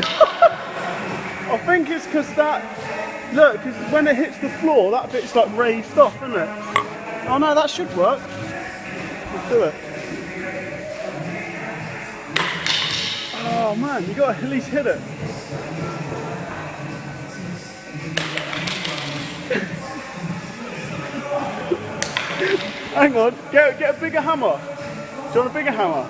I think it's because that, look, because when it hits the floor, that bit's like raised off, isn't it? Oh no, that should work. Let's do it. Oh man, you got to at least hit it. Hang on, get a bigger hammer. Do you want a bigger hammer?